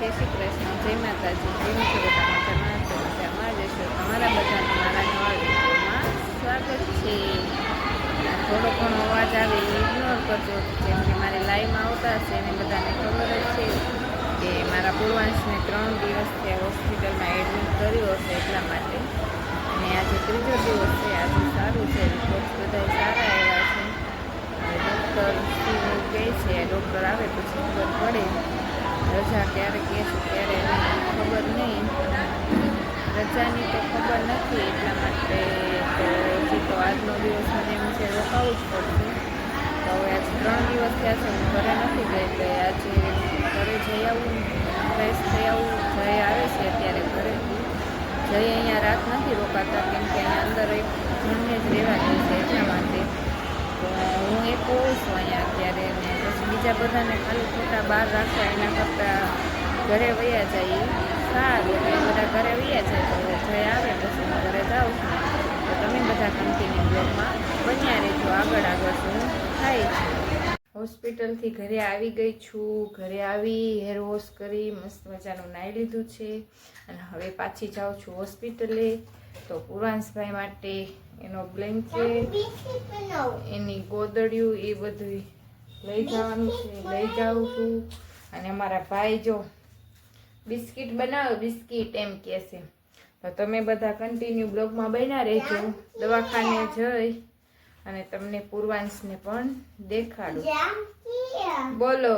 જય શ્રી કૃષ્ણ, જય માતાજી, કેમ છો બધા? મજામાં જશો. તમારા બધાને મારા નવા વિડીયોમાં સ્વાગત છે. થોડો ઘણો અવાજ આવે એ ઇગ્નોર કરજો, કેમ કે મારી લાઈવમાં આવતા હશે એને બધાને ખબર જ છે કે મારા પૂર્વાંશને 3 દિવસથી હોસ્પિટલમાં એડમિટ કર્યો હશે, એટલા માટે. અને આજે ત્રીજો દિવસ છે. આજે સારું છે, રિપોર્ટ બધા સારા આવ્યા છે. ડૉક્ટર કહે છે, ડૉક્ટર આવે પછી ખબર પડે. રજા ક્યારે કહે છે ત્યારે ખબર નહીં, રજાની તો ખબર નથી, એટલા માટે તો હજી તો આજનો દિવસ મને એમ છે રોકાવું જ પડશે. તો હવે આજે 3 દિવસ થયા છે, હું ઘરે નથી ગઈ, તો આજે ઘરે જઈ આવું, ફ્રેશ થઈ આવું. જઈ આવે છે અત્યારે ઘરેથી. જઈ અહીંયા રાત નથી રોકાતા, કેમ કે અહીંયા અંદર એક જણને જ રહેવા દે છે, એટલા માટે. તો હું એક હોઉં છું અહીંયા અત્યારે, ને પછી બીજા બધાને ખાલી ખોટા બહાર રાખવા એના કરતાં ઘરે વયા જાય સારું. એટલે બધા ઘરે વયા જાય, તો જઈ આવે પછી હું ઘરે જાઉં છું. તો તમે બધા કન્ટિન્યુ બ્લોગમાં બન્યા રહેજો, આગળ શું થાય છે. હોસ્પિટલથી ઘરે આવી ગઈ છું. ઘરે આવી હેર વોશ કરી મસ્ત મજાનું નાહી લીધું છે, અને હવે પાછી જાઉં છું હોસ્પિટલે. તો પૂર્વાંશભાઈ માટે એનો બ્લેન્કેટ, એની ગોદડિયું, એ બધું લઈ જવાનું છે, લઈ જાઉં છું. અને અમારા ભાઈ જો બિસ્કિટ બનાવો, બિસ્કિટ એમ કહે છે. તો તમે બધા કન્ટિન્યુ બ્લોગમાં બન્યા રહેજો. દવાખાને જઈ અને તમને પૂર્વાંશને પણ દેખાડું. બોલો.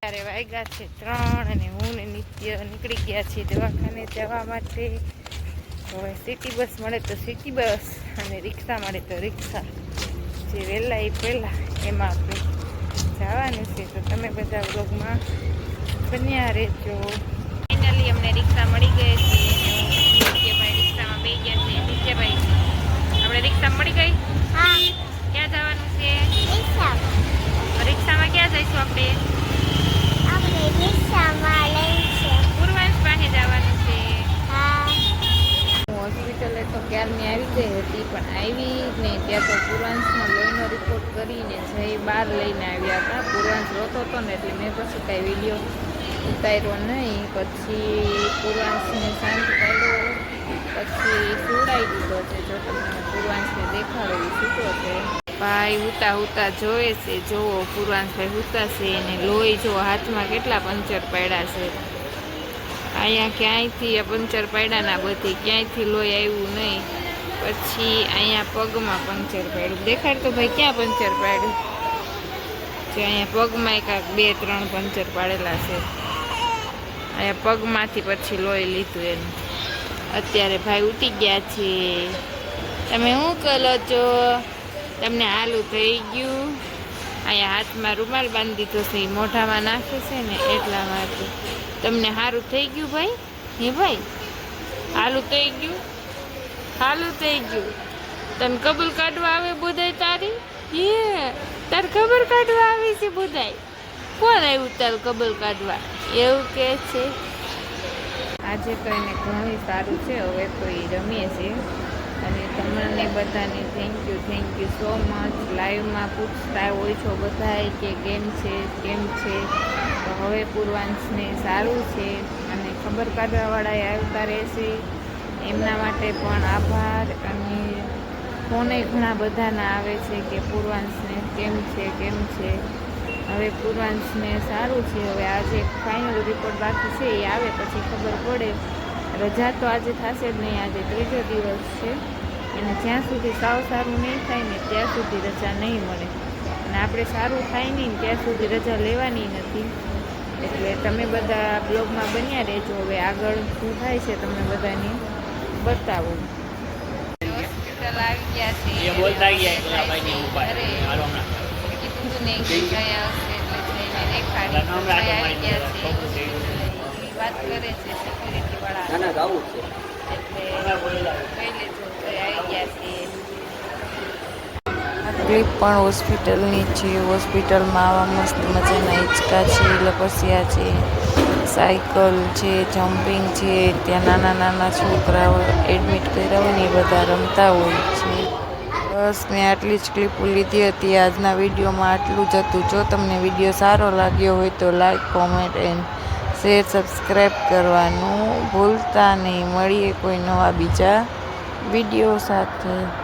ત્યારે વાગ્યા છે 3 અને હું ને નિત્ય નીકળી ગયા છીએ દવાખાને જવા માટે. હવે સિટી બસ મળે તો સિટી બસ, અને રિક્ષા મળે તો રિક્ષા. જે વહેલા એ પહેલાં એમાં આપણે જવાનું છે. તો તમે બધા વ્લોગમાં બન્યા રહેજો. ફાઇનલી અમને રિક્ષા મળી ગઈ છે. નિત્યભાઈ રિક્ષામાં બેસી ગયા છે. નિત્યભાઈ, આપણે રિક્ષા મળી ગઈ? હા. ક્યાં જવાનું છે? રિક્ષામાં ક્યાં જઈશું આપણે? પૂર્વાંશ પાસે જવાનું છે. હોસ્પિટલે તો ક્યારની આવી ગઈ હતી, પણ આવી જ નહીં. ત્યાં તો પૂર્વાંશનો લોહીનો રિપોર્ટ કરીને જઈ બહાર લઈને આવ્યા હતા. પૂર્વાંશ રોતો હતો ને, એટલે મેં પછી કાંઈ વિડીયો ઉતાર્યો નહીં. પછી પૂર્વાંશને શાંત કર્યો, પછી સુવડાવી દીધો છે. જો તમને પૂર્વાંશને દેખાડો એ સૂતો છે. ભાઈ હુતા હુતા જોવે છે. જોવો પૂર્વાંશભાઈ હુતા છે, અને લોહી જો હાથમાં કેટલા પંચર પડ્યા છે. અહીંયા ક્યાંયથી આ પંચર પડ્યા ના, બધી ક્યાંયથી લોહી આવ્યું નહીં. પછી અહીંયા પગમાં પંચર પડ્યું. દેખાડ તો ભાઈ, ક્યાં પંચર પાડ્યું છે? અહીંયા પગમાં એકાક 2-3 પંચર પાડેલા છે. અહીંયા પગમાંથી પછી લોહી લીધું એનું. અત્યારે ભાઈ ઉઠી ગયા છે. તમે શું કરો છો? તમને હાલું થઈ ગયું? અહીંયા હાથમાં રૂમાલ બાંધી દીધો છે, એ મોઢામાં નાખે છે ને, એટલા માટે. તમને સારું થઈ ગયું ભાઈ? હે ભાઈ, હાલું થઈ ગયું? હાલું થઈ ગયું. તને કબૂલ કાઢવા આવે બધાય તારી? હે, તાર ખબર કાઢવા આવી છે બધાય? કોણ આવ્યું તાર કબૂલ કાઢવા? એવું કે છે. આજે તો એને ઘણું સારું છે. હવે તો એ રમીએ છે. અને તમને બધાને થેન્ક યુ સો મચ. લાઈવમાં પૂછતા હોય છો બધાય કે કેમ છે, કેમ છે. તો હવે પૂર્વાંશને સારું છે, અને ખબર કાઢવાવાળા આવતા રહેશે. એમના માટે પણ આભાર. અને ફોને ઘણા બધાના આવે છે કે પૂર્વાંશને કેમ છે, કેમ છે. હવે પૂર્વાંશને સારું છે. હવે આજે ફાઇનલ રિપોર્ટ બાકી છે, એ આવે પછી ખબર પડે. રજા તો આજે થશે જ નહીં. આજે ત્રીજો દિવસ છે, અને જ્યાં સુધી સાવ સારું નહીં થાય ને ત્યાં સુધી રજા નહીં મળે. અને આપણે સારું થાય નહીં ત્યાં સુધી રજા લેવાની નથી. એટલે તમે બધા બ્લોગમાં બન્યા રહેજો. હવે આગળ શું થાય છે તમને બધાને બતાવું. હોસ્પિટલ આવી ગયા છે. વાત કરે છે સિક્યુરિટી વાળા, ક્લિપ પણ હોસ્પિટલની છે. હોસ્પિટલમાં આવા મસ્ત મજાના હિંચકા છે, લપસિયા છે, સાયકલ છે, જમ્પિંગ છે. ત્યાં નાના નાના છોકરાઓ એડમિટ કર્યા હોય ને એ બધા રમતા હોય છે. બસ મેં આટલી જ ક્લિપો લીધી હતી. આજના વિડીયોમાં આટલું જ હતું. જો તમને વિડીયો સારો લાગ્યો હોય તો like, comment and share, subscribe કરવાનું ભૂલતા નહીં. મળીએ કોઈ નવા બીજા વિડીયો સાથે.